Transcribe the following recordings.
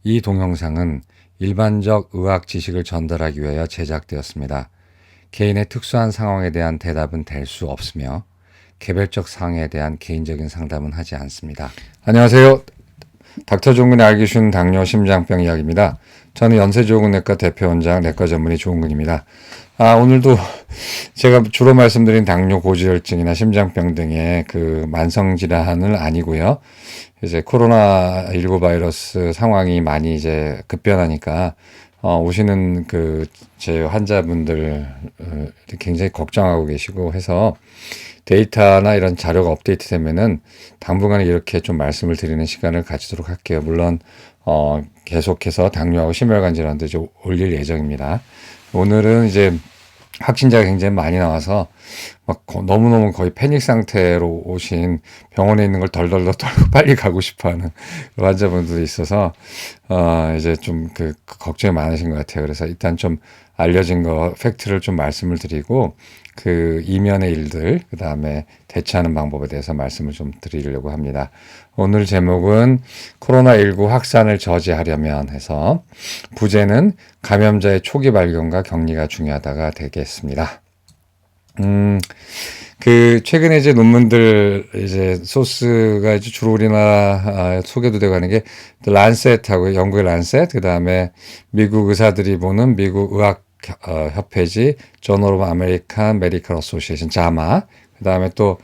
이 동영상은 일반적 의학 지식을 전달하기 위하여 제작되었습니다. 개인의 특수한 상황에 대한 대답은 될 수 없으며 개별적 상황에 대한 개인적인 상담은 하지 않습니다. 안녕하세요. 닥터 조은근의 알기 쉬운 당뇨 심장병 이야기입니다. 저는 연세조은근내과 대표원장 내과 전문의 조은근입니다. 오늘도 제가 주로 말씀드린 당뇨 고지혈증이나 심장병 등의 그 만성질환은 아니고요. 이제 코로나19 바이러스 상황이 많이 이제 급변하니까 오시는 그 제 환자분들 굉장히 걱정하고 계시고 해서 데이터나 이런 자료가 업데이트 되면은 당분간 이렇게 좀 말씀을 드리는 시간을 가지도록 할게요. 물론 계속해서 당뇨하고 심혈관 질환도 이제 올릴 예정입니다. 오늘은 이제 확진자가 굉장히 많이 나와서 막 너무너무 거의 패닉 상태로 오신, 병원에 있는 걸 덜덜덜 떨고 빨리 가고 싶어 하는 환자분들이 있어서, 이제 좀 걱정이 많으신 것 같아요. 그래서 일단 좀 알려진 거, 팩트를 좀 말씀을 드리고, 그 이면의 일들, 그 다음에 대처하는 방법에 대해서 말씀을 좀 드리려고 합니다. 오늘 제목은 코로나19 확산을 저지하려면 해서, 부제는 감염자의 초기 발견과 격리가 중요하다가 되겠습니다. 최근에 이제 논문들, 이제 소스가 이제 주로 우리나라 소개도 되고 하는 게, 란셋하고 영국의 란셋, 그 다음에 미국 의사들이 보는 미국 의학 협회지 저널 오브 아메리칸 메디컬 어소시에이션 자마, 그 다음에 또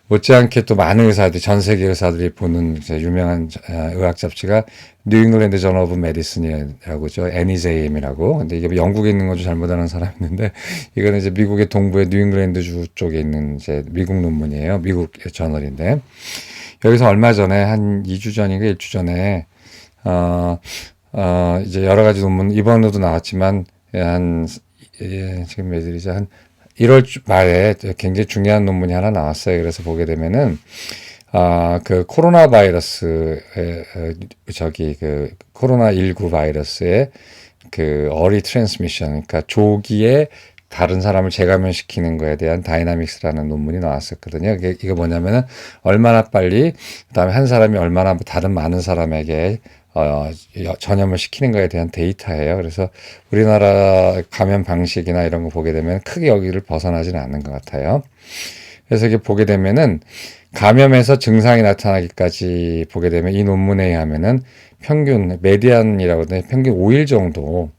못지않게 또 많은 의사들이, 전 세계 의사들이 보는 유명한 의학 잡지가 뉴 잉글랜드 저널 오브 메디슨이라고죠. NEJM이라고. 근데 이게 영국에 있는 건지 잘못 아는 사람이 있는데, 이거는 이제 미국의 동부의 뉴 잉글랜드 주 쪽에 있는 이제 미국 논문이에요. 미국 저널인데, 여기서 얼마 전에 한 2주 전인가 1주 전에 이제 여러 가지 논문, 이번에도 나왔지만 지금 며칠이죠? 한 1월 말에 굉장히 중요한 논문이 하나 나왔어요. 그래서 보게 되면은, 그 코로나 바이러스, 코로나19 바이러스의 그 early transmission, 그러니까 조기에 다른 사람을 재감염시키는 거에 대한 다이나믹스라는 논문이 나왔었거든요. 이게 뭐냐면은 얼마나 빨리, 그다음에 한 사람이 얼마나 다른 많은 사람에게 전염을 시키는 거에 대한 데이터예요. 그래서 우리나라 감염 방식이나 이런 거 보게 되면 크게 여기를 벗어나지는 않는 것 같아요. 그래서 이게 보게 되면은 감염에서 증상이 나타나기까지 보게 되면 이 논문에 의하면은 평균 메디안이라고 하는데 평균 5일 정도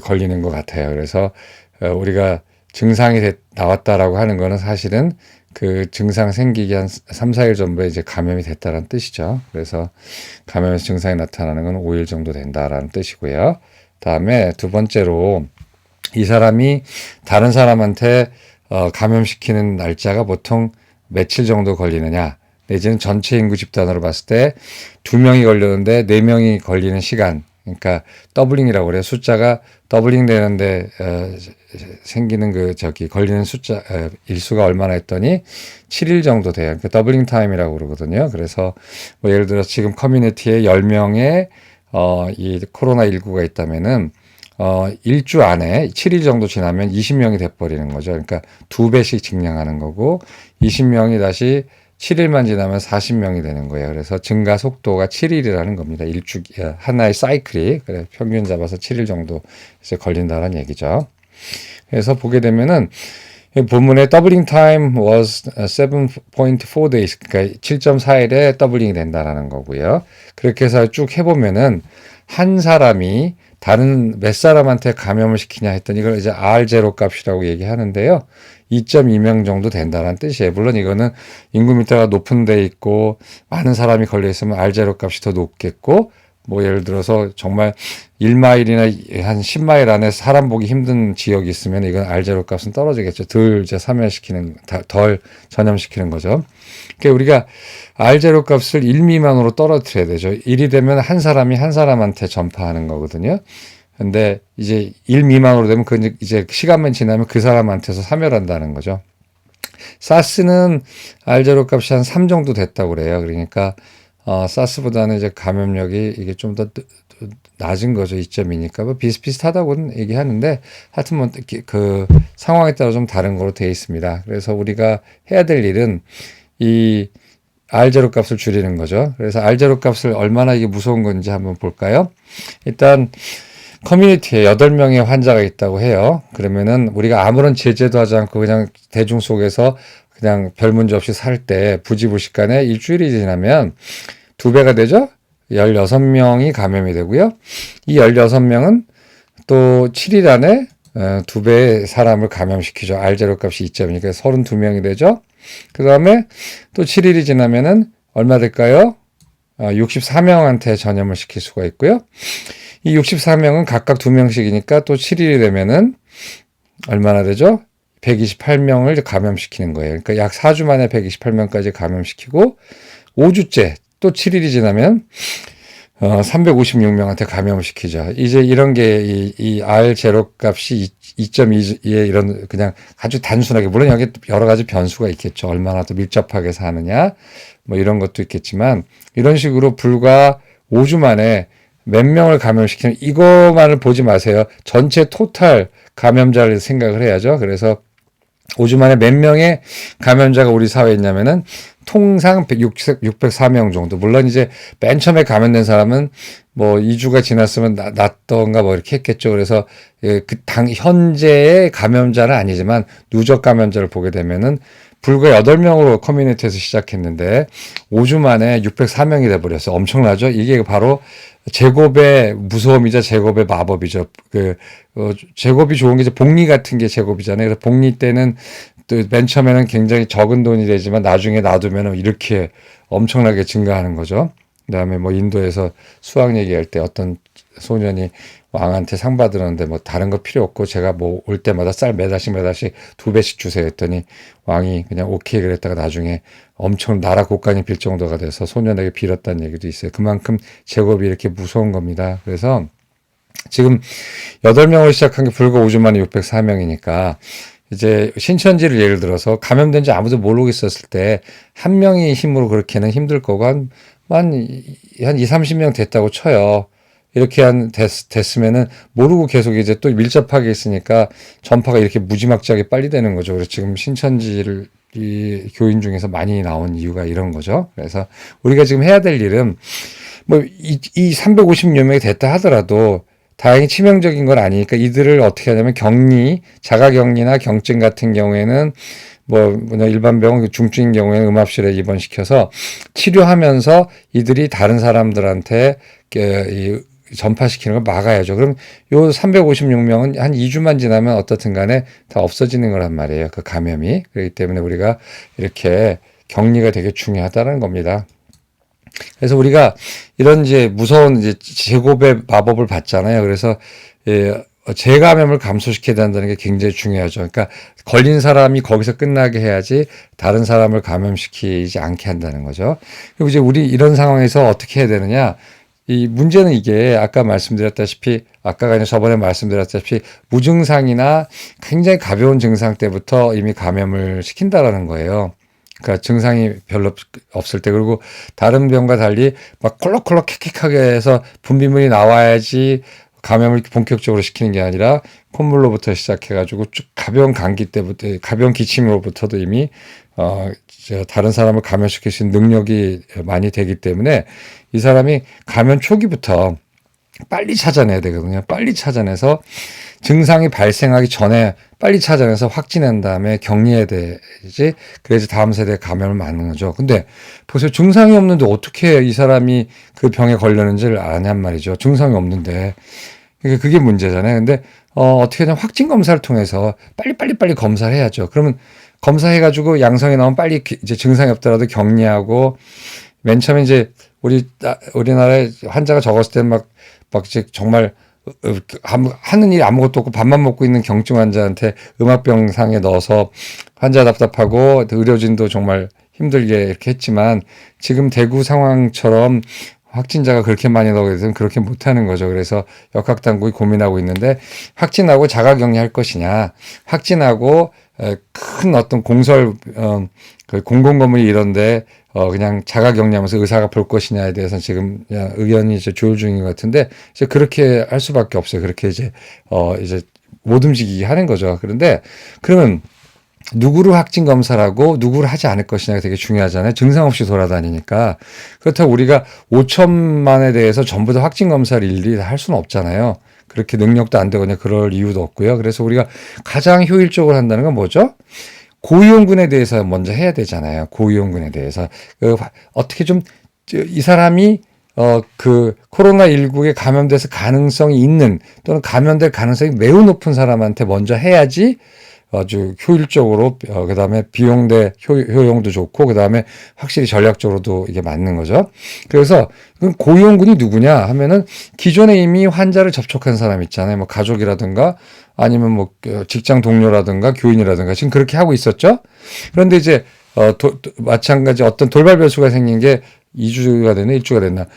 걸리는 것 같아요. 그래서 우리가 증상이 나왔다라고 하는 거는 사실은 그 증상 생기기 한 3, 4일 전부에 이제 감염이 됐다는 뜻이죠. 그래서 감염에서 증상이 나타나는 건 5일 정도 된다라는 뜻이고요. 다음에 두 번째로 이 사람이 다른 사람한테 감염시키는 날짜가 보통 며칠 정도 걸리느냐, 내지는 전체 인구 집단으로 봤을 때 2명이 걸렸는데 4명이 걸리는 시간, 그러니까 더블링이라고 그래요. 숫자가 더블링 되는데 생기는 걸리는 숫자 일수가 얼마나 했더니 7일 정도 돼요. 그러니까 더블링 타임이라고 그러거든요. 그래서 뭐 예를 들어 지금 커뮤니티에 10명의 이 코로나19가 있다면은 1주 안에 7일 정도 지나면 20명이 돼버리는 거죠. 그러니까 2배씩 증량하는 거고, 20명이 다시 7일만 지나면 40명이 되는 거예요. 그래서 증가 속도가 7일이라는 겁니다. 하나의 사이클이, 그래, 평균 잡아서 7일 정도 이제 걸린다는 얘기죠. 그래서 보게 되면은, 본문에 더블링 타임 was 7.4 days, 그러니까 7.4일에 더블링이 된다라는 거고요. 그렇게 해서 쭉 해보면은, 한 사람이 다른 몇 사람한테 감염을 시키냐 했더니 이걸 이제 R0 값이라고 얘기하는데요. 2.2명 정도 된다는 뜻이에요. 물론 이거는 인구 밀도가 높은 데 있고 많은 사람이 걸려 있으면 R0 값이 더 높겠고, 뭐 예를 들어서 정말 1마일이나 한 10마일 안에 사람 보기 힘든 지역이 있으면 이건 R0 값은 떨어지겠죠. 덜 전염시키는 거죠. 그러니까 우리가 R0 값을 1 미만으로 떨어뜨려야 되죠. 1이 되면 한 사람이 한 사람한테 전파하는 거거든요. 근데 이제 1 미만으로 되면 이제 시간만 지나면 그 사람한테서 사멸한다는 거죠. 사스는 R0 값이 한 3 정도 됐다고 그래요. 그러니까 사스보다는 이제 감염력이 이게 좀 더 낮은 거죠. 2.2니까. 뭐 비슷비슷하다고는 얘기하는데, 하여튼 뭐 그 상황에 따라 좀 다른 거로 되어 있습니다. 그래서 우리가 해야 될 일은 이 R0 값을 줄이는 거죠. 그래서 R0 값을 얼마나 이게 무서운 건지 한번 볼까요? 일단 커뮤니티에 8명의 환자가 있다고 해요. 그러면은 우리가 아무런 제재도 하지 않고 그냥 대중 속에서 그냥 별 문제 없이 살 때 부지불식간에 일주일이 지나면 2배가 되죠? 16명이 감염이 되고요. 이 16명은 또 7일 안에 2배의 사람을 감염시키죠. R0 값이 2점이니까 32명이 되죠. 그 다음에 또 7일이 지나면은 얼마 될까요? 64명한테 전염을 시킬 수가 있고요. 이 64명은 각각 2명씩이니까 또 7일이 되면은 얼마나 되죠? 128명을 감염시키는 거예요. 그러니까 약 4주 만에 128명까지 감염시키고 5주째 또 7일이 지나면 356명한테 감염을 시키죠. 이제 이런 게 이 R0 값이 2.2의 이런 그냥 아주 단순하게, 물론 여기 여러 가지 변수가 있겠죠. 얼마나 더 밀접하게 사느냐 뭐 이런 것도 있겠지만, 이런 식으로 불과 5주 만에 몇 명을 감염시키는, 이거만을 보지 마세요. 전체 토탈 감염자를 생각을 해야죠. 그래서 5주 만에 몇 명의 감염자가 우리 사회에 있냐면은 통상 604명 정도. 물론 이제 맨 처음에 감염된 사람은 뭐 2주가 지났으면 낫던가 뭐 이렇게 했겠죠. 그래서 현재의 감염자는 아니지만 누적 감염자를 보게 되면은 불과 8명으로 커뮤니티에서 시작했는데 5주 만에 604명이 돼버렸어요. 엄청나죠? 이게 바로 제곱의 무서움이자 제곱의 마법이죠. 제곱이 좋은 게 이제 복리 같은 게 제곱이잖아요. 그래서 복리 때는 또 맨 처음에는 굉장히 적은 돈이 되지만 나중에 놔두면 이렇게 엄청나게 증가하는 거죠. 그다음에 뭐 인도에서 수학 얘기할 때 어떤 소년이 왕한테 상 받으는데 뭐 다른 거 필요 없고 제가 뭐 올 때마다 쌀 매달씩 2배씩 주세요 했더니 왕이 그냥 오케이 그랬다가 나중에 엄청 나라 곳간이 빌 정도가 돼서 소년에게 빌었다는 얘기도 있어요. 그만큼 제곱이 이렇게 무서운 겁니다. 그래서 지금 8명으로 시작한 게 불과 5주 만에 604명이니까 이제 신천지를 예를 들어서 감염된지 아무도 모르고 있었을 때 한 명의 힘으로 그렇게는 힘들 거고 한 2, 30명 됐다고 쳐요. 이렇게 됐으면은 모르고 계속 이제 또 밀접하게 있으니까 전파가 이렇게 무지막지하게 빨리 되는 거죠. 그래서 지금 신천지를 이 교인 중에서 많이 나온 이유가 이런 거죠. 그래서 우리가 지금 해야 될 일은 뭐 이 350여 명이 됐다 하더라도 다행히 치명적인 건 아니니까 이들을 어떻게 하냐면 자가격리나 경증 같은 경우에는 뭐 일반 병원 중증인 경우에는 음압실에 입원시켜서 치료하면서 이들이 다른 사람들한테 전파시키는 걸 막아야죠. 그럼 요 356명은 한 2주만 지나면 어떻든 간에 다 없어지는 거란 말이에요. 그 감염이. 그렇기 때문에 우리가 이렇게 격리가 되게 중요하다는 겁니다. 그래서 우리가 이런 이제 무서운 이제 제곱의 마법을 받잖아요. 그래서 재감염을 감소시켜야 된다는 게 굉장히 중요하죠. 그러니까 걸린 사람이 거기서 끝나게 해야지 다른 사람을 감염시키지 않게 한다는 거죠. 그리고 이제 우리 이런 상황에서 어떻게 해야 되느냐? 이 문제는 이게 아까 말씀드렸다시피, 아까가 아니라 저번에 말씀드렸다시피 무증상이나 굉장히 가벼운 증상 때부터 이미 감염을 시킨다라는 거예요. 그러니까 증상이 별로 없을 때, 그리고 다른 병과 달리 막 콜록콜록 킥킥하게 해서 분비물이 나와야지 감염을 본격적으로 시키는 게 아니라 콧물로부터 시작해가지고 쭉 가벼운 감기 때부터, 가벼운 기침으로부터도 이미 다른 사람을 감염시킬 수 있는 능력이 많이 되기 때문에 이 사람이 감염 초기부터 빨리 찾아내야 되거든요. 빨리 찾아내서 증상이 발생하기 전에 빨리 찾아내서 확진한 다음에 격리해야 되지. 그래서 다음 세대에 감염을 막는 거죠. 근데 보세요. 증상이 없는데 어떻게 이 사람이 그 병에 걸렸는지를 아냔 말이죠. 증상이 없는데. 그게 문제잖아요. 근데 어떻게든 확진 검사를 통해서 빨리 검사를 해야죠. 그러면 검사해가지고 양성이 나오면 빨리 이제 증상이 없더라도 격리하고, 맨 처음에 이제 우리나라에 환자가 적었을 때는 막 이제 정말 하는 일이 아무것도 없고 밥만 먹고 있는 경증 환자한테 음압병상에 넣어서 환자 답답하고 의료진도 정말 힘들게 이렇게 했지만, 지금 대구 상황처럼 확진자가 그렇게 많이 나오게 되면 그렇게 못하는 거죠. 그래서 역학당국이 고민하고 있는데, 확진하고 자가격리할 것이냐, 확진하고 큰 어떤 그 공공건물 이런데 그냥 자가격리하면서 의사가 볼 것이냐에 대해서는 지금 의견이 이제 조율 중인 것 같은데, 이제 그렇게 할 수밖에 없어요. 그렇게 이제 못 움직이게 하는 거죠. 그런데 그러면 누구를 확진 검사라고 누구를 하지 않을 것이냐가 되게 중요하잖아요. 증상 없이 돌아다니니까. 그렇다고 우리가 5천만에 대해서 전부 다 확진 검사를 일일이 다 할 수는 없잖아요. 그렇게 능력도 안 되거나 그럴 이유도 없고요. 그래서 우리가 가장 효율적으로 한다는 건 뭐죠? 고위험군에 대해서 먼저 해야 되잖아요. 고위험군에 대해서. 어떻게 좀, 이 사람이, 코로나19에 감염돼서 가능성이 있는 또는 감염될 가능성이 매우 높은 사람한테 먼저 해야지 아주 효율적으로, 그 다음에 비용 대 효용도 좋고, 그 다음에 확실히 전략적으로도 이게 맞는 거죠. 그래서 고위험군이 누구냐 하면은 기존에 이미 환자를 접촉한 사람 있잖아요. 뭐 가족이라든가 아니면 뭐 직장 동료라든가 교인이라든가 지금 그렇게 하고 있었죠. 그런데 이제 마찬가지 어떤 돌발 변수가 생긴 게 2주가 됐나 1주가 됐나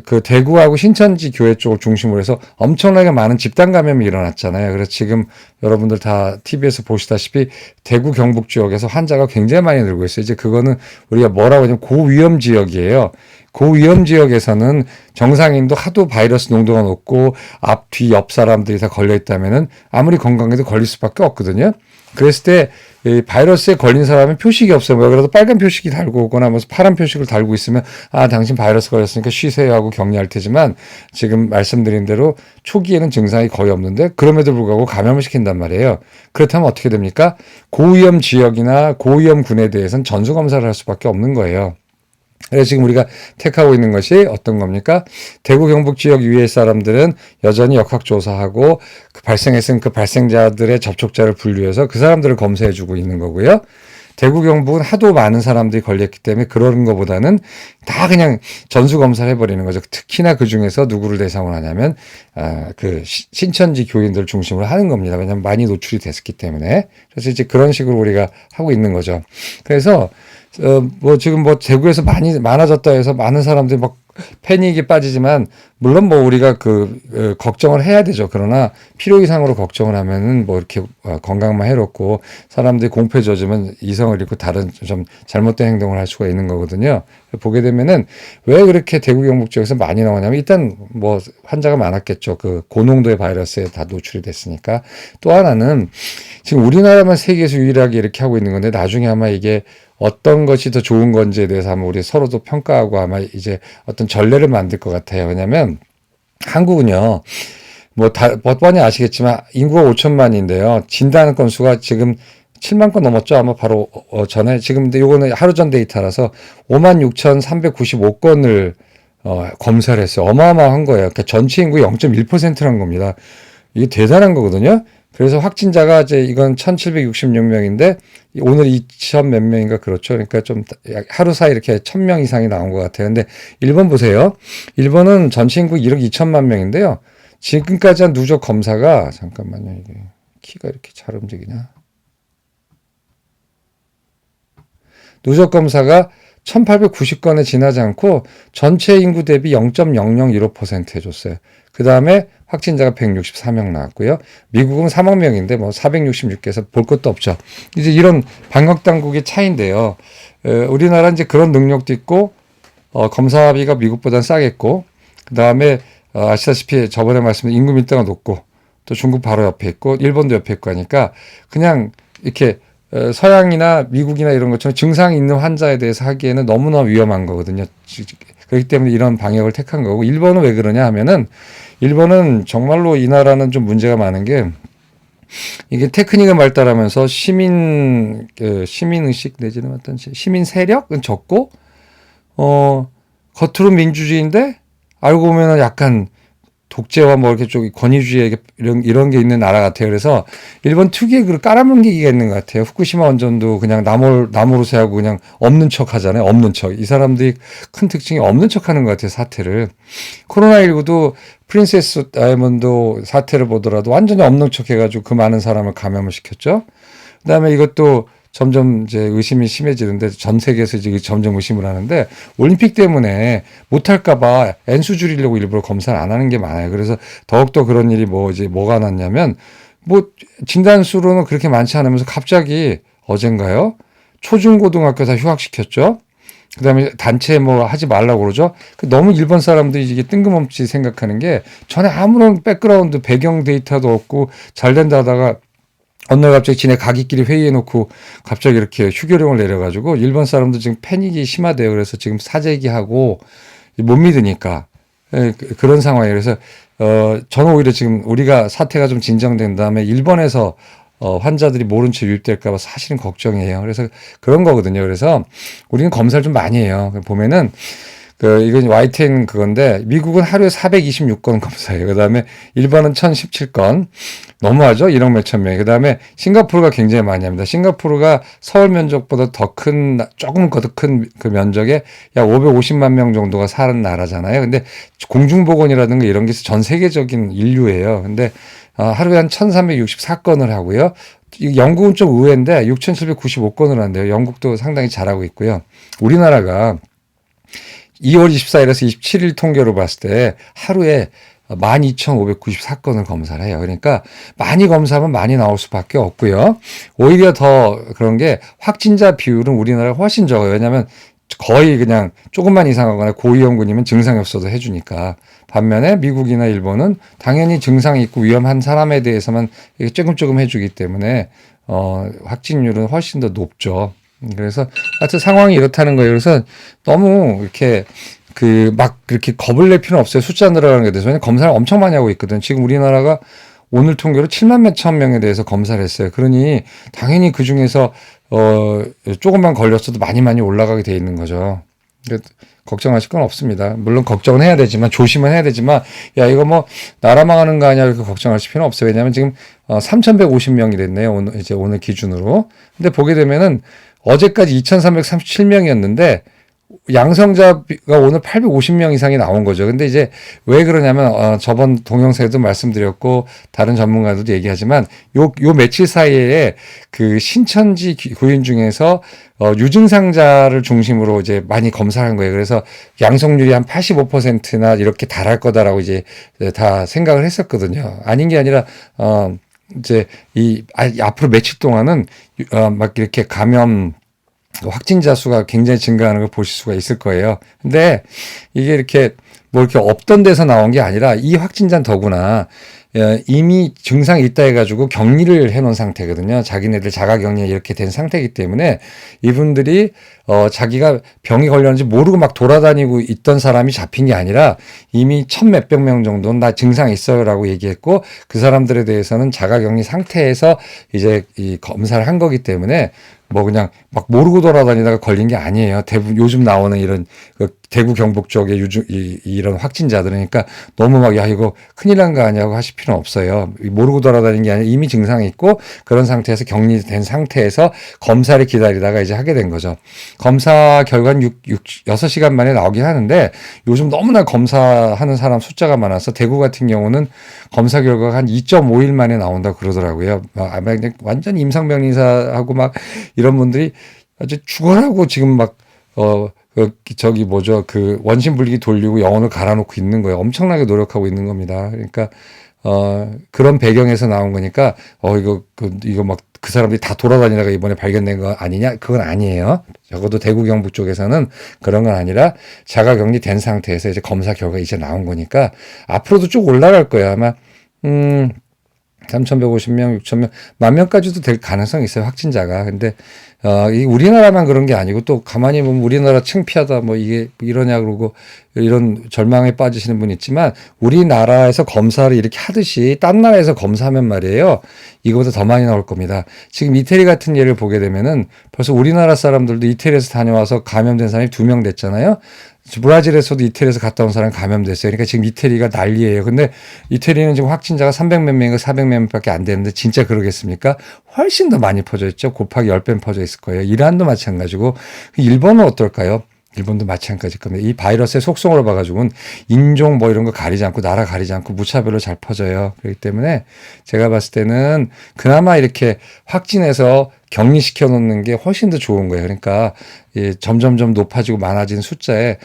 그 대구하고 신천지 교회 쪽을 중심으로 해서 엄청나게 많은 집단 감염이 일어났잖아요. 그래서 지금 여러분들 다 TV에서 보시다시피 대구 경북 지역에서 환자가 굉장히 많이 늘고 있어요. 이제 그거는 우리가 뭐라고 하냐면 고위험 지역이에요. 고위험 지역에서는 정상인도 하도 바이러스 농도가 높고 앞, 뒤, 옆 사람들이 다 걸려 있다면은 아무리 건강해도 걸릴 수밖에 없거든요. 그랬을 때 이 바이러스에 걸린 사람은 표식이 없어요. 뭐 그래도 빨간 표식이 달고 오거나 뭐 파란 표식을 달고 있으면 아 당신 바이러스 걸렸으니까 쉬세요 하고 격리할 테지만 지금 말씀드린 대로 초기에는 증상이 거의 없는데 그럼에도 불구하고 감염을 시킨단 말이에요. 그렇다면 어떻게 됩니까? 고위험 지역이나 고위험 군에 대해서는 전수검사를 할 수밖에 없는 거예요. 그래서 지금 우리가 택하고 있는 것이 어떤 겁니까? 대구 경북 지역 위의 사람들은 여전히 역학조사하고 그 발생했으면 그 발생자들의 접촉자를 분류해서 그 사람들을 검사해주고 있는 거고요. 대구 경북은 하도 많은 사람들이 걸렸기 때문에 그런 것보다는 다 그냥 전수검사를 해버리는 거죠. 특히나 그 중에서 누구를 대상으로 하냐면 그 신천지 교인들 중심으로 하는 겁니다. 왜냐하면 많이 노출이 됐었기 때문에. 그래서 이제 그런 식으로 우리가 하고 있는 거죠. 그래서 지금 대구에서 많아졌다 해서 많은 사람들이 막 패닉에 빠지지만, 물론 우리가 걱정을 해야 되죠. 그러나 필요 이상으로 걱정을 하면은 이렇게 건강만 해롭고 사람들이 공포에 젖으면 이성을 잃고 다른 좀 잘못된 행동을 할 수가 있는 거거든요. 보게 되면은 왜 그렇게 대구 경북 지역에서 많이 나오냐면 일단 환자가 많았겠죠. 고농도의 바이러스에 다 노출이 됐으니까. 또 하나는 지금 우리나라만 세계에서 유일하게 이렇게 하고 있는 건데 나중에 아마 이게 어떤 것이 더 좋은 건지에 대해서 아마 우리 서로도 평가하고 아마 이제 어떤 전례를 만들 것 같아요. 왜냐면 한국은요, 뻔히 아시겠지만 인구가 5천만인데요. 진단 건수가 지금 7만 건 넘었죠. 아마 바로 전에 지금 근데 요거는 하루 전 데이터라서 56,395건을 검사를 했어요. 어마어마한 거예요. 그러니까 전체 인구의 0.1%라는 겁니다. 이게 대단한 거거든요. 그래서 확진자가 이건 1,766명인데 오늘 2천 몇 명인가 그렇죠. 그러니까 좀 하루 사이 이렇게 1,000명 이상이 나온 것 같아요. 근데 일본 보세요. 일본은 전체 인구 1억 2천만 명인데요. 지금까지 한 누적 검사가 잠깐만요. 이게 키가 이렇게 잘 움직이냐. 누적 검사가 1,890건에 지나지 않고 전체 인구 대비 0.001% 해줬어요. 그 다음에 확진자가 164명 나왔고요. 미국은 3억 명인데 466개에서 볼 것도 없죠. 이제 이런 방역당국의 차이인데요. 우리나라는 이제 그런 능력도 있고, 검사비가 미국보다는 싸겠고, 그 다음에 아시다시피 저번에 말씀드린 인구 밀도가 높고, 또 중국 바로 옆에 있고, 일본도 옆에 있고 하니까 그냥 이렇게 서양이나 미국이나 이런 것처럼 증상이 있는 환자에 대해서 하기에는 너무나 위험한 거거든요. 그렇기 때문에 이런 방역을 택한 거고, 일본은 왜 그러냐 하면은 일본은 정말로 이 나라는 좀 문제가 많은 게 이게 테크닉을 발달하면서 시민 의식 내지는 어떤 시민 세력은 적고 겉으로 민주주의인데 알고 보면은 약간 독재와 이렇게 좀 권위주의 이런 게 있는 나라 같아요. 그래서 일본 특유의 깔아뭉개기가 있는 것 같아요. 후쿠시마 원전도 그냥 나무로새 하고 그냥 없는 척 하잖아요. 없는 척. 이 사람들이 큰 특징이 없는 척 하는 것 같아요. 사태를. 코로나19도 프린세스 다이아몬드 사태를 보더라도 완전히 없는 척 해가지고 그 많은 사람을 감염을 시켰죠. 그 다음에 이것도 점점 이제 의심이 심해지는데 전 세계에서 이제 점점 의심을 하는데 올림픽 때문에 못할까봐 N수 줄이려고 일부러 검사를 안 하는 게 많아요. 그래서 더욱더 그런 일이 뭐가 났냐면 진단수로는 그렇게 많지 않으면서 갑자기 어젠가요? 초중고등학교 다 휴학시켰죠. 그 다음에 단체 하지 말라고 그러죠. 너무 일본 사람들이 이게 뜬금없이 생각하는 게 전에 아무런 백그라운드 배경 데이터도 없고 잘 된다 하다가 어느 날 갑자기 지네 가기끼리 회의해놓고 갑자기 이렇게 휴교령을 내려가지고 일본 사람도 지금 패닉이 심하대요. 그래서 지금 사재기하고 못 믿으니까 그런 상황이에요. 그래서 저는 오히려 지금 우리가 사태가 좀 진정된 다음에 일본에서 환자들이 모른 채 유입될까 봐 사실은 걱정이에요. 그래서 그런 거거든요. 그래서 우리는 검사를 좀 많이 해요. 보면은 이건 YTN 그건데, 미국은 하루에 426건 검사해요. 그 다음에 일본은 1017건. 너무하죠? 1억 몇천 명이. 그 다음에 싱가포르가 굉장히 많이 합니다. 싱가포르가 서울 면적보다 조금 더 큰 그 면적에 약 550만 명 정도가 사는 나라잖아요. 근데 공중보건이라든가 이런 게 전 세계적인 인류예요. 근데 하루에 한 1364건을 하고요. 영국은 좀 의외인데 6795건을 한대요. 영국도 상당히 잘하고 있고요. 우리나라가 2월 24일에서 27일 통계로 봤을 때 하루에 12,594건을 검사를 해요. 그러니까 많이 검사하면 많이 나올 수밖에 없고요. 오히려 더 그런 게 확진자 비율은 우리나라가 훨씬 적어요. 왜냐하면 거의 그냥 조금만 이상하거나 고위험군이면 증상이 없어도 해주니까. 반면에 미국이나 일본은 당연히 증상이 있고 위험한 사람에 대해서만 조금 해주기 때문에 확진율은 훨씬 더 높죠. 그래서 하여튼 상황이 이렇다는 거예요. 그래서 너무 이렇게 막 그렇게 겁을 낼 필요는 없어요. 숫자 늘어나는 게 대해서. 왜냐면 검사를 엄청 많이 하고 있거든. 지금 우리나라가 오늘 통계로 7만 몇천 명에 대해서 검사를 했어요. 그러니 당연히 그 중에서 조금만 걸렸어도 많이 올라가게 돼 있는 거죠. 걱정하실 건 없습니다. 물론 걱정은 해야 되지만, 조심은 해야 되지만, 야, 이거 뭐 나라 망하는 거 아니야, 이렇게 걱정하실 필요는 없어요. 왜냐하면 지금 3,150명이 됐네요. 오늘 기준으로. 근데 보게 되면은 어제까지 2,337명이었는데 양성자가 오늘 850명 이상이 나온 거죠. 근데 이제 왜 그러냐면 저번 동영상에도 말씀드렸고 다른 전문가들도 얘기하지만 요 며칠 사이에 그 신천지 구인 중에서 유증상자를 중심으로 이제 많이 검사한 거예요. 그래서 양성률이 한 85%나 이렇게 달할 거다라고 이제 다 생각을 했었거든요. 아닌 게 아니라 이제 앞으로 며칠 동안은 막 이렇게 감염 확진자 수가 굉장히 증가하는 걸 보실 수가 있을 거예요. 근데 이게 이렇게 뭐 이렇게 없던 데서 나온 게 아니라 이 확진자는 더구나 이미 증상이 있다 해가지고 격리를 해놓은 상태거든요. 자기네들 자가격리 이렇게 된 상태이기 때문에 이분들이 자기가 병이 걸렸는지 모르고 막 돌아다니고 있던 사람이 잡힌 게 아니라 이미 몇백 명 정도는 나 증상이 있어요라고 얘기했고 그 사람들에 대해서는 자가격리 상태에서 이제 이 검사를 한 거기 때문에 뭐 그냥 막 모르고 돌아다니다가 걸린 게 아니에요. 대부분 요즘 나오는 이런 대구 경북 쪽에 이런 확진자들은 그러니까 너무 막 야 이거 큰일 난 거 아니냐고 하실 필요는 없어요. 모르고 돌아다니는 게 아니라 이미 증상이 있고 그런 상태에서 격리된 상태에서 검사를 기다리다가 이제 하게 된 거죠. 검사 결과는 6시간 만에 나오긴 하는데 요즘 너무나 검사하는 사람 숫자가 많아서 대구 같은 경우는 검사 결과가 한 2.5일 만에 나온다고 그러더라고요. 아마 그냥 완전 임상병리사하고 막 이런 분들이 아주 죽어라고 지금 막 원심불기 돌리고 영혼을 갈아놓고 있는 거예요. 엄청나게 노력하고 있는 겁니다. 그러니까 그런 배경에서 나온 거니까 이거 막 그 사람들이 다 돌아다니다가 이번에 발견된 거 아니냐? 그건 아니에요. 적어도 대구 경북 쪽에서는 그런 건 아니라 자가격리 된 상태에서 이제 검사 결과 이제 나온 거니까 앞으로도 쭉 올라갈 거예요. 아마 3,150명, 6,000명, 10,000명까지도 될 가능성이 있어요, 확진자가. 근데, 우리나라만 그런 게 아니고 또 가만히 보면 우리나라 창피하다, 뭐 이게 이러냐 그러고 이런 절망에 빠지시는 분 있지만 우리나라에서 검사를 이렇게 하듯이 딴 나라에서 검사하면 말이에요. 이거보다 더 많이 나올 겁니다. 지금 이태리 같은 예를 보게 되면은 벌써 우리나라 사람들도 이태리에서 다녀와서 감염된 사람이 2명 됐잖아요. 브라질에서도 이태리에서 갔다 온 사람이 감염됐어요. 그러니까 지금 이태리가 난리예요. 근데 이태리는 지금 확진자가 300몇 명인가 400몇 명밖에 안 되는데 진짜 그러겠습니까? 훨씬 더 많이 퍼져 있죠. 곱하기 10배 퍼져 있을 거예요. 이란도 마찬가지고. 일본은 어떨까요? 일본도 마찬가지일 겁니다. 이 바이러스의 속성으로 봐가지고는 인종 뭐 이런 거 가리지 않고 나라 가리지 않고 무차별로 잘 퍼져요. 그렇기 때문에 제가 봤을 때는 그나마 이렇게 확진해서 격리시켜 놓는 게 훨씬 더 좋은 거예요. 그러니까 점점점 높아지고 많아진 숫자에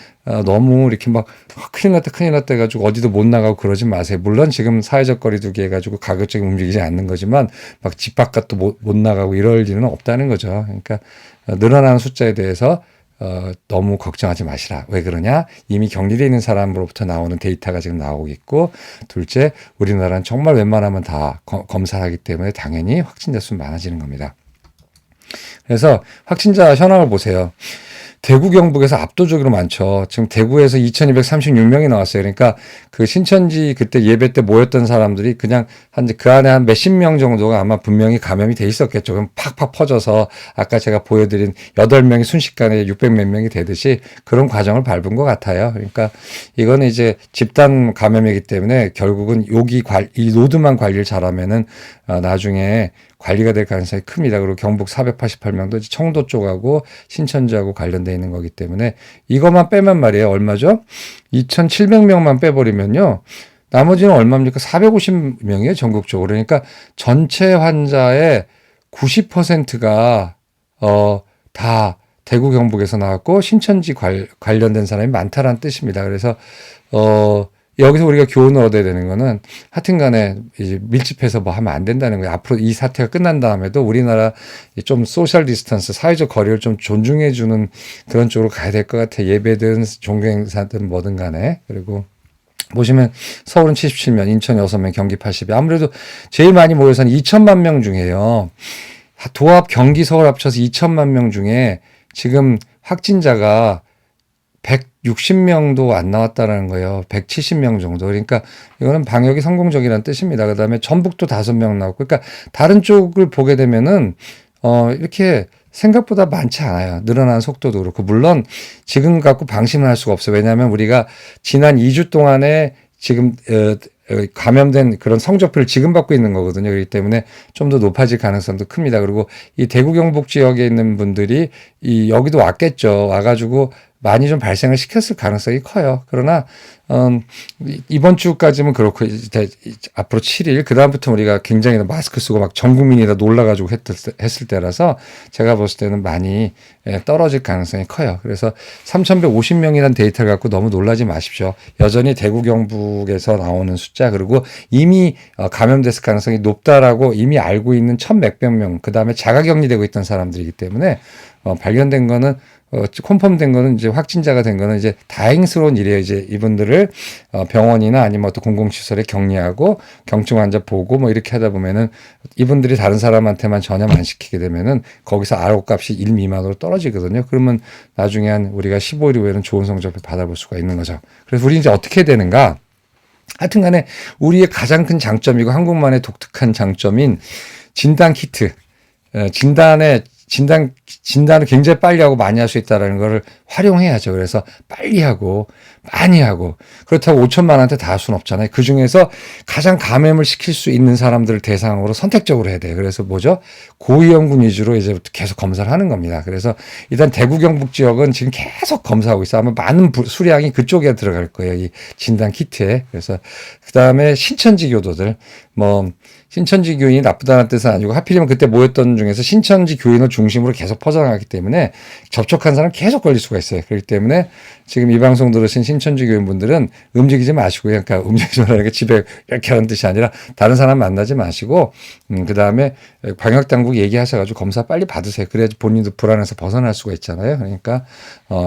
너무 이렇게 막 큰일 났다 해가지고 어디도 못 나가고 그러지 마세요. 물론 지금 사회적 거리 두기 해가지고 가급적이 움직이지 않는 거지만 막 집 바깥도 못 나가고 이럴 일은 없다는 거죠. 그러니까 늘어나는 숫자에 대해서 너무 걱정하지 마시라. 왜 그러냐? 이미 격리되어 있는 사람으로부터 나오는 데이터가 지금 나오고 있고, 둘째, 우리나라는 정말 웬만하면 다 검사를 하기 때문에 당연히 확진자 수 많아지는 겁니다. 그래서 확진자 현황을 보세요. 대구 경북에서 압도적으로 많죠. 지금 대구에서 2236명이 나왔어요. 그러니까 그 신천지 그때 예배 때 모였던 사람들이 그냥 그 안에 한 몇십 명 정도가 아마 분명히 감염이 돼 있었겠죠. 그럼 팍팍 퍼져서 아까 제가 보여드린 8명이 순식간에 600 몇 명이 되듯이 그런 과정을 밟은 것 같아요. 그러니까 이거는 이제 집단 감염이기 때문에 결국은 이 노드만 관리를 잘하면은 나중에 관리가 될 가능성이 큽니다. 그리고 경북 488명도 청도 쪽하고 신천지하고 관련되어 있는 거기 때문에 이것만 빼면 말이에요. 얼마죠? 2,700명만 빼버리면요. 나머지는 얼마입니까? 450명이에요. 전국적으로. 그러니까 전체 환자의 90%가 다 대구 경북에서 나왔고 신천지 관련된 사람이 많다라는 뜻입니다. 그래서 여기서 우리가 교훈을 얻어야 되는 거는 하여튼 간에 이제 밀집해서 뭐 하면 안 된다는 거예요. 앞으로 이 사태가 끝난 다음에도 우리나라 좀 소셜 디스턴스, 사회적 거리를 좀 존중해 주는 그런 쪽으로 가야 될 것 같아요. 예배든 종교행사든 뭐든 간에. 그리고 보시면 서울은 77명, 인천 6명, 경기 80명. 아무래도 제일 많이 모여서 2천만 명 중에요. 도합 경기 서울 합쳐서 2천만 명 중에 지금 확진자가 160명도 안 나왔다라는 거예요. 170명 정도. 그러니까 이거는 방역이 성공적이라는 뜻입니다. 그다음에 전북도 5명 나왔고, 그러니까 다른 쪽을 보게 되면은 이렇게 생각보다 많지 않아요. 늘어나는 속도도 그렇고, 물론 지금 갖고 방심을 할 수가 없어요. 왜냐하면 우리가 지난 2주 동안에 지금 감염된 그런 성적표를 지금 받고 있는 거거든요. 그렇기 때문에 좀 더 높아질 가능성도 큽니다. 그리고 이 대구 경북 지역에 있는 분들이 여기도 왔겠죠. 와가지고 많이 좀 발생을 시켰을 가능성이 커요. 그러나 이번 주까지는 그렇고 이제 앞으로 7일 그다음부터 우리가 굉장히 마스크 쓰고 막 전 국민이 다 놀라가지고 했을 때라서 제가 봤을 때는 많이 떨어질 가능성이 커요. 그래서 3,150명이라는 데이터를 갖고 너무 놀라지 마십시오. 여전히 대구 경북에서 나오는 숫자 그리고 이미 감염됐을 가능성이 높다라고 이미 알고 있는 1,100몇 명 그다음에 자가격리되고 있던 사람들이기 때문에 발견된 거는 콘펌된 거는 이제 확진자가 된 거는 이제 다행스러운 일이에요. 이제 이분들을 병원이나 아니면 어떤 공공시설에 격리하고 경증 환자 보고 뭐 이렇게 하다 보면은 이분들이 다른 사람한테만 전염 안 시키게 되면은 거기서 R5 값이 1 미만으로 떨어지거든요. 그러면 나중에 한 우리가 15일 후에는 좋은 성적을 받아볼 수가 있는 거죠. 그래서 우리 이제 어떻게 되는가? 하여튼 간에 우리의 가장 큰 장점이고 한국만의 독특한 장점인 진단 키트, 진단을 굉장히 빨리 하고 많이 할 수 있다는 것을 활용해야죠. 그래서 빨리 하고 많이 하고 그렇다고 5천만한테 다 할 수는 없잖아요. 그중에서 가장 감염을 시킬 수 있는 사람들을 대상으로 선택적으로 해야 돼요. 그래서 뭐죠? 고위험군 위주로 이제 계속 검사를 하는 겁니다. 그래서 일단 대구 경북 지역은 지금 계속 검사하고 있어요. 아마 많은 수량이 그쪽에 들어갈 거예요. 이 진단 키트에. 그래서 그다음에 신천지 교도들 신천지 교인이 나쁘다는 뜻은 아니고 하필이면 그때 모였던 중에서 신천지 교인을 중심으로 계속 퍼져나가기 때문에 접촉한 사람 계속 걸릴 수가 있어요. 그렇기 때문에 지금 이 방송 들으신 신천지 교인분들은 움직이지 마시고요. 그러니까 움직이지 말라는 게 집에 이렇게 하는 뜻이 아니라 다른 사람 만나지 마시고 그다음에 방역당국 얘기하셔가지고 검사 빨리 받으세요. 그래야지 본인도 불안해서 벗어날 수가 있잖아요. 그러니까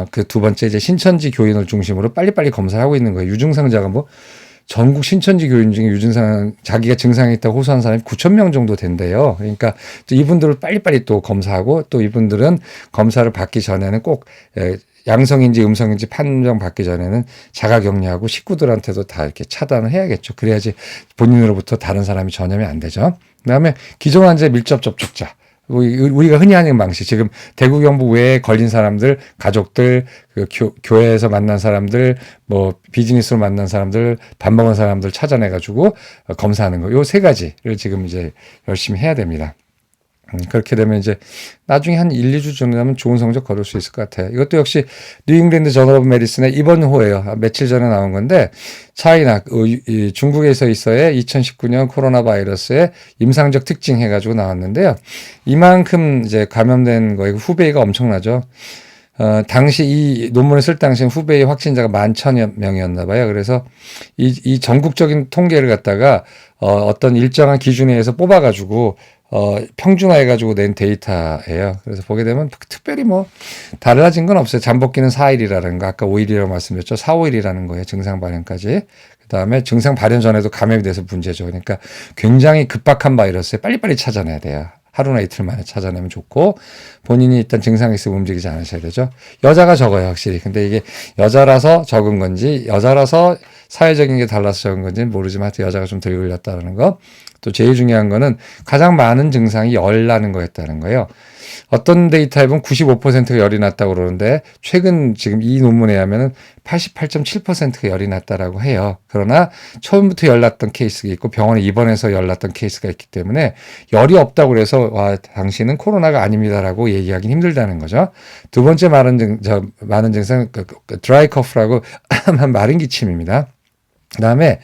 그 두 번째 이제 신천지 교인을 중심으로 빨리빨리 검사를 하고 있는 거예요. 유증상자가 전국 신천지 교인 중에 자기가 증상이 있다고 호소한 사람이 9,000명 정도 된대요. 그러니까 이분들을 빨리빨리 또 검사하고 또 이분들은 검사를 받기 전에는 꼭 양성인지 음성인지 판정받기 전에는 자가격리하고 식구들한테도 다 이렇게 차단을 해야겠죠. 그래야지 본인으로부터 다른 사람이 전염이 안 되죠. 그다음에 기존환자 밀접 접촉자. 우리가 흔히 하는 방식, 지금 대구 경북 외에 걸린 사람들, 가족들, 교회에서 만난 사람들, 비즈니스로 만난 사람들, 밥 먹은 사람들 찾아내가지고 검사하는 거. 요 세 가지를 지금 이제 열심히 해야 됩니다. 그렇게 되면 이제 나중에 한 1, 2주 정도 되면 좋은 성적 거둘 수 있을 것 같아요. 이것도 역시 뉴잉글랜드 저널 오브 메디슨의 이번 호예요. 며칠 전에 나온 건데 차이나 중국에서 있어의 2019년 코로나 바이러스의 임상적 특징 해가지고 나왔는데요. 이만큼 이제 감염된 거에 후베이가 엄청나죠. 당시 이 논문을 쓸 당시 후베이 확진자가 11,000명이었나 봐요. 그래서 이 전국적인 통계를 갖다가 어떤 일정한 기준에 의해서 뽑아가지고 평준화해가지고 낸 데이터예요. 그래서 보게 되면 특별히 뭐 달라진 건 없어요. 잠복기는 4일이라는 거, 아까 5일이라고 말씀드렸죠. 4, 5일이라는 거예요. 증상 발현까지. 그다음에 증상 발현 전에도 감염이 돼서 문제죠. 그러니까 굉장히 급박한 바이러스에 빨리빨리 찾아내야 돼요. 하루나 이틀 만에 찾아내면 좋고, 본인이 일단 증상이 있으면 움직이지 않으셔야 되죠. 여자가 적어요, 확실히. 근데 이게 여자라서 적은 건지, 여자라서 사회적인 게 달라서 적은 건지는 모르지만 하여튼 여자가 좀 덜 걸렸다는 거. 또 제일 중요한 거는 가장 많은 증상이 열 나는 거였다는 거예요. 어떤 데이터에 보면 95%가 열이 났다고 그러는데 최근 지금 이 논문에 하면은 88.7%가 열이 났다라고 해요. 그러나 처음부터 열 났던 케이스가 있고 병원에 입원해서 열 났던 케이스가 있기 때문에 열이 없다고 그래서 와, 당신은 코로나가 아닙니다라고 얘기하기는 힘들다는 거죠. 두 번째 많은 증상은 드라이 커프라고 마른 기침입니다. 그다음에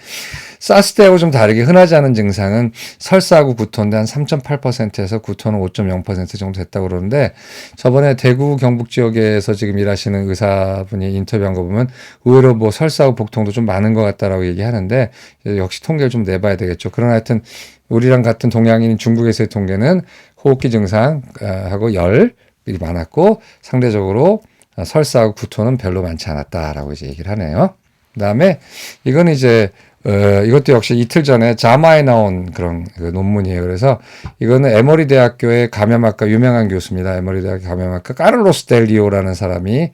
사스 때하고 좀 다르게 흔하지 않은 증상은 설사하고 구토인데 한 3.8%에서 구토는 5.0% 정도 됐다고 그러는데 저번에 대구 경북 지역에서 지금 일하시는 의사분이 인터뷰한 거 보면 의외로 뭐 설사하고 복통도 좀 많은 것 같다라고 얘기하는데 역시 통계를 좀 내봐야 되겠죠. 그러나 하여튼 우리랑 같은 동양인 중국에서의 통계는 호흡기 증상하고 열이 많았고 상대적으로 설사하고 구토는 별로 많지 않았다라고 이제 얘기를 하네요. 그다음에 이건 이제 이것도 역시 이틀 전에 자마에 나온 그런 논문이에요. 그래서 이거는 에머리 대학교의 감염학과 유명한 교수입니다. 에머리 대학 감염학과 카를로스 델리오라는 사람이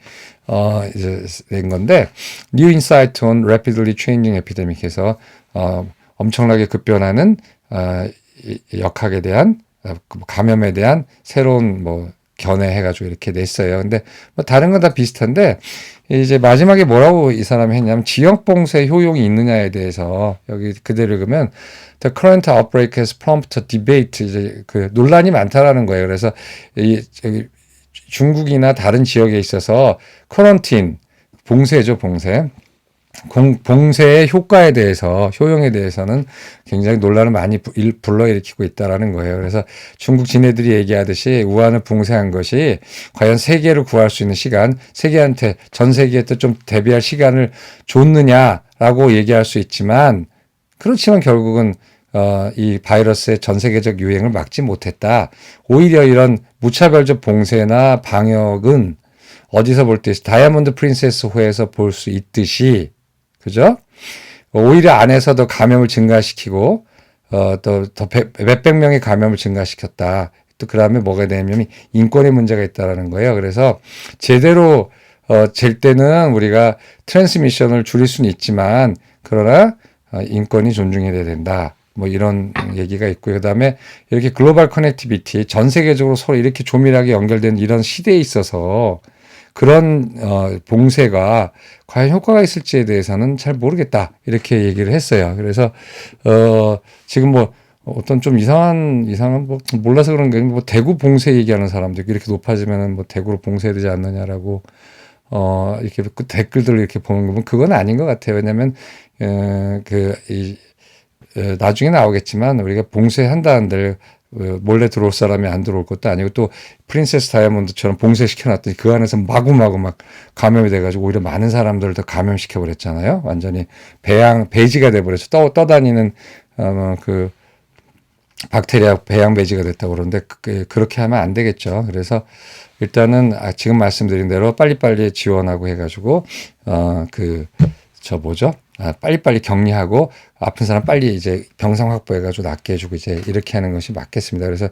이제 낸 건데 New Insight on Rapidly Changing Epidemic에서 엄청나게 급변하는 역학에 대한 감염에 대한 새로운 뭐 견해해가지고 이렇게 냈어요. 근데 뭐 다른 건 다 비슷한데 이제 마지막에 뭐라고 이 사람이 했냐면 지역 봉쇄 효용이 있느냐에 대해서 여기 그대로 읽으면 The current outbreak has prompted debate 이제 그 논란이 많다라는 거예요. 그래서 이 중국이나 다른 지역에 있어서 쿼런틴 봉쇄죠, 봉쇄. 봉쇄의 효과에 대해서, 효용에 대해서는 굉장히 논란을 많이 불러일으키고 있다라는 거예요. 그래서 중국 지네들이 얘기하듯이 우한을 봉쇄한 것이 과연 세계를 구할 수 있는 시간, 세계한테, 전 세계에 또 좀 대비할 시간을 줬느냐라고 얘기할 수 있지만, 그렇지만 결국은 이 바이러스의 전 세계적 유행을 막지 못했다. 오히려 이런 무차별적 봉쇄나 방역은 어디서 볼 때, 다이아몬드 프린세스 호에서 볼 수 있듯이, 그죠? 오히려 안에서 더 감염을 증가시키고, 또 몇백 명의 감염을 증가시켰다. 또 그 다음에 뭐가 되냐면 인권의 문제가 있다라는 거예요. 그래서 제대로, 잴 때는 우리가 트랜스미션을 줄일 수는 있지만, 그러나, 인권이 존중해야 된다. 뭐 이런 얘기가 있고요. 그 다음에 이렇게 글로벌 커넥티비티, 전 세계적으로 서로 이렇게 조밀하게 연결된 이런 시대에 있어서 그런 봉쇄가 과연 효과가 있을지에 대해서는 잘 모르겠다 이렇게 얘기를 했어요. 그래서 지금 뭐 어떤 좀 이상한 뭐 몰라서 그런 게 뭐 대구 봉쇄 얘기하는 사람들 이렇게 높아지면은 뭐 대구로 봉쇄해야 되지 않느냐라고 이렇게 그 댓글들을 이렇게 보는 거 보면 그건 아닌 것 같아요. 왜냐하면 나중에 나오겠지만 우리가 봉쇄한다 한들 몰래 들어올 사람이 안 들어올 것도 아니고 또 프린세스 다이아몬드처럼 봉쇄시켜놨더니 그 안에서 마구마구 막 감염이 돼가지고 오히려 많은 사람들을 더 감염시켜버렸잖아요. 완전히 배지가 돼버려서 떠다니는 그 박테리아 배양 배지가 됐다고 그러는데 그렇게 하면 안 되겠죠. 그래서 일단은 지금 말씀드린 대로 빨리빨리 지원하고 해가지고 빨리빨리 격리하고 아픈 사람 빨리 이제 병상 확보해가지고 낫게 해주고 이제 이렇게 하는 것이 맞겠습니다. 그래서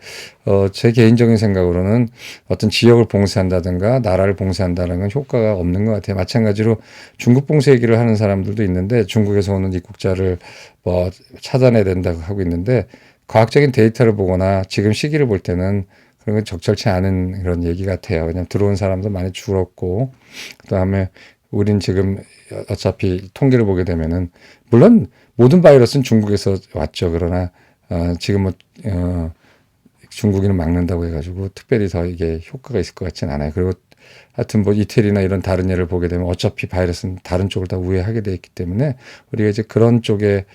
제 개인적인 생각으로는 어떤 지역을 봉쇄한다든가 나라를 봉쇄한다는 건 효과가 없는 것 같아요. 마찬가지로 중국 봉쇄 얘기를 하는 사람들도 있는데 중국에서 오는 입국자를 뭐 차단해야 된다고 하고 있는데 과학적인 데이터를 보거나 지금 시기를 볼 때는 그런 건 적절치 않은 그런 얘기 같아요. 왜냐하면 들어온 사람도 많이 줄었고 그다음에 우린 지금 어차피 통계를 보게 되면은 물론 모든 바이러스는 중국에서 왔죠. 그러나 지금 중국인을 막는다고 해가지고 특별히 더 이게 효과가 있을 것 같지는 않아요. 그리고 하여튼 뭐 이태리나 이런 다른 예를 보게 되면 어차피 바이러스는 다른 쪽을 다 우회하게 돼 있기 때문에 우리가 이제 그런 쪽에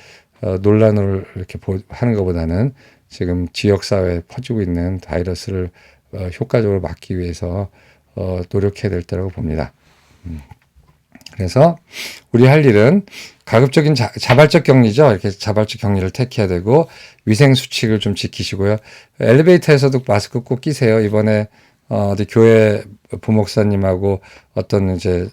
논란을 이렇게 하는 것보다는 지금 지역사회에 퍼지고 있는 바이러스를 효과적으로 막기 위해서 노력해야 될 때라고 봅니다. 그래서 우리 할 일은 가급적인 자발적 격리죠. 이렇게 자발적 격리를 택해야 되고 위생 수칙을 좀 지키시고요. 엘리베이터에서도 마스크 꼭 끼세요. 이번에 어디 교회 부목사님하고 어떤 이제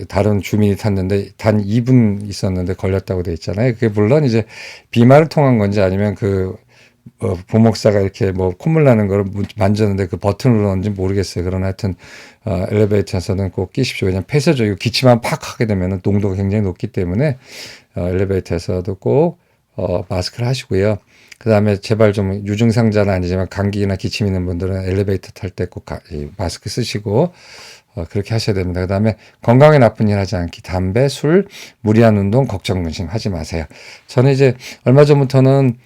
다른 주민이 탔는데 단 2분 있었는데 걸렸다고 돼 있잖아요. 그게 물론 이제 비말을 통한 건지 아니면 부목사가 이렇게 뭐 콧물 나는 걸 만졌는데 그 버튼을 눌렀는지 모르겠어요. 그러나 하여튼 엘리베이터에서는 꼭 끼십시오. 왜냐면 폐쇄적이고 기침만 팍 하게 되면 농도가 굉장히 높기 때문에 엘리베이터에서도 꼭 마스크를 하시고요. 그 다음에 제발 좀 유증상자는 아니지만 감기나 기침 있는 분들은 엘리베이터 탈 때 꼭 마스크 쓰시고 그렇게 하셔야 됩니다. 그 다음에 건강에 나쁜 일 하지 않기. 담배, 술, 무리한 운동, 걱정, 근심 하지 마세요. 저는 이제 얼마 전부터는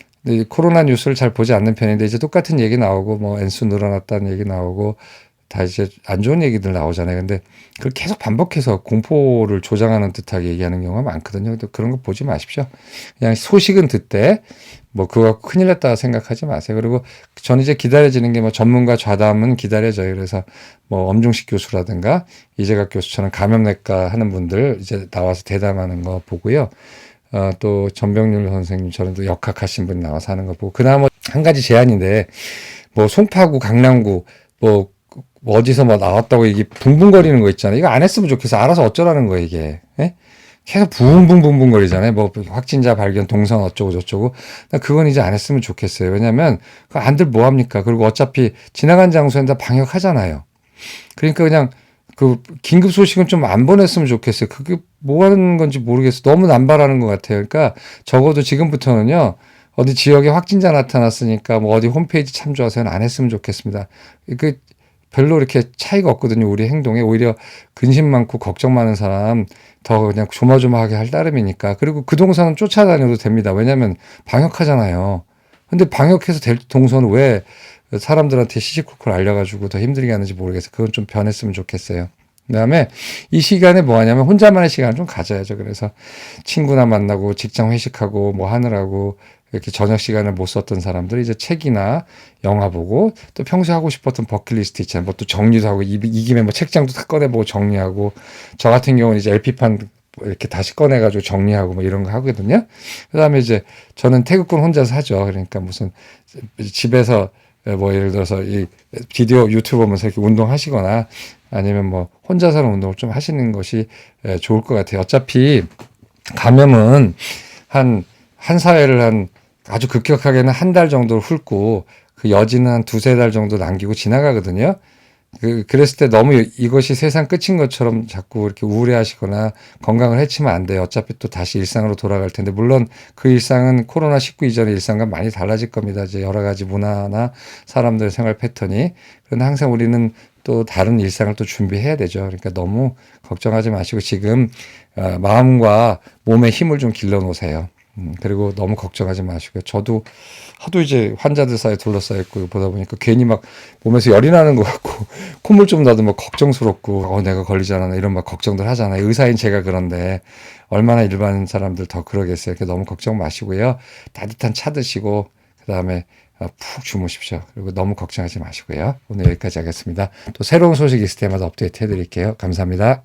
코로나 뉴스를 잘 보지 않는 편인데 이제 똑같은 얘기 나오고 뭐 엔수 늘어났다는 얘기 나오고 다 이제 안 좋은 얘기들 나오잖아요. 근데 그걸 계속 반복해서 공포를 조장하는 듯하게 얘기하는 경우가 많거든요. 근데 그런 거 보지 마십시오. 그냥 소식은 듣되 뭐 그거 큰일 났다 생각하지 마세요. 그리고 전 이제 기다려지는 게 뭐 전문가 좌담은 기다려져요. 그래서 뭐 엄중식 교수라든가 이재각 교수처럼 감염내과 하는 분들 이제 나와서 대담하는 거 보고요. 또 전병률 선생님처럼 또 역학하신 분이 나와서 하는 거 보고 그나마 한 가지 제안인데 뭐 송파구 강남구 뭐 어디서 뭐 나왔다고 이게 붕붕거리는 거 있잖아요. 이거 안 했으면 좋겠어. 알아서 어쩌라는 거예요 이게. 예? 계속 붕붕붕붕 거리잖아요. 뭐 확진자 발견 동선 어쩌고 저쩌고. 그건 이제 안 했으면 좋겠어요. 왜냐면 안들 뭐 합니까? 그리고 어차피 지나간 장소엔 다 방역하잖아요. 그러니까 그냥 그 긴급 소식은 좀 안 보냈으면 좋겠어요. 그게 뭐 하는 건지 모르겠어요. 너무 남발하는 것 같아요. 그러니까 적어도 지금부터는요. 어디 지역에 확진자 나타났으니까 뭐 어디 홈페이지 참조하세요는 안 했으면 좋겠습니다. 그 별로 이렇게 차이가 없거든요. 우리 행동에 오히려 근심 많고 걱정 많은 사람 더 그냥 조마조마하게 할 따름이니까. 그리고 그 동선은 쫓아다녀도 됩니다. 왜냐하면 방역하잖아요. 근데 방역해서 될 동선은 왜 사람들한테 시시콜콜 알려가지고 더 힘들게 하는지 모르겠어요. 그건 좀 변했으면 좋겠어요. 그다음에 이 시간에 뭐 하냐면 혼자만의 시간을 좀 가져야죠. 그래서 친구나 만나고 직장 회식하고 뭐 하느라고 이렇게 저녁 시간을 못 썼던 사람들이 이제 책이나 영화 보고 또 평소에 하고 싶었던 버킷리스트 있잖아요. 뭐 또 정리도 하고 이 김에 뭐 책장도 다 꺼내보고 정리하고 저 같은 경우는 이제 LP판 이렇게 다시 꺼내가지고 정리하고 뭐 이런 거 하거든요. 그다음에 이제 저는 태극권 혼자서 하죠. 그러니까 무슨 집에서 뭐 예를 들어서 이 비디오 유튜브 보면서 이렇게 운동하시거나 아니면 뭐 혼자서 하는 운동을 좀 하시는 것이 좋을 것 같아요. 어차피 감염은 한 사회를 아주 급격하게는 한 달 정도 훑고 그 여지는 한 두세 달 정도 남기고 지나가거든요. 그랬을 때 너무 이것이 세상 끝인 것처럼 자꾸 이렇게 우울해하시거나 건강을 해치면 안 돼요. 어차피 또 다시 일상으로 돌아갈 텐데 물론 그 일상은 코로나19 이전의 일상과 많이 달라질 겁니다. 이제 여러 가지 문화나 사람들의 생활 패턴이. 그런데 항상 우리는 또 다른 일상을 또 준비해야 되죠. 그러니까 너무 걱정하지 마시고 지금 마음과 몸에 힘을 좀 길러 놓으세요. 그리고 너무 걱정하지 마시고요. 저도 하도 이제 환자들 사이에 둘러싸여 있고 보다 보니까 괜히 막 몸에서 열이 나는 것 같고 콧물 좀 나도 막 걱정스럽고 내가 걸리지 않았나 이런 막 걱정들 하잖아요. 의사인 제가 그런데 얼마나 일반 사람들 더 그러겠어요. 그러니까 너무 걱정 마시고요. 따뜻한 차 드시고 그다음에 푹 주무십시오. 그리고 너무 걱정하지 마시고요. 오늘 여기까지 하겠습니다. 또 새로운 소식 있을 때마다 업데이트 해드릴게요. 감사합니다.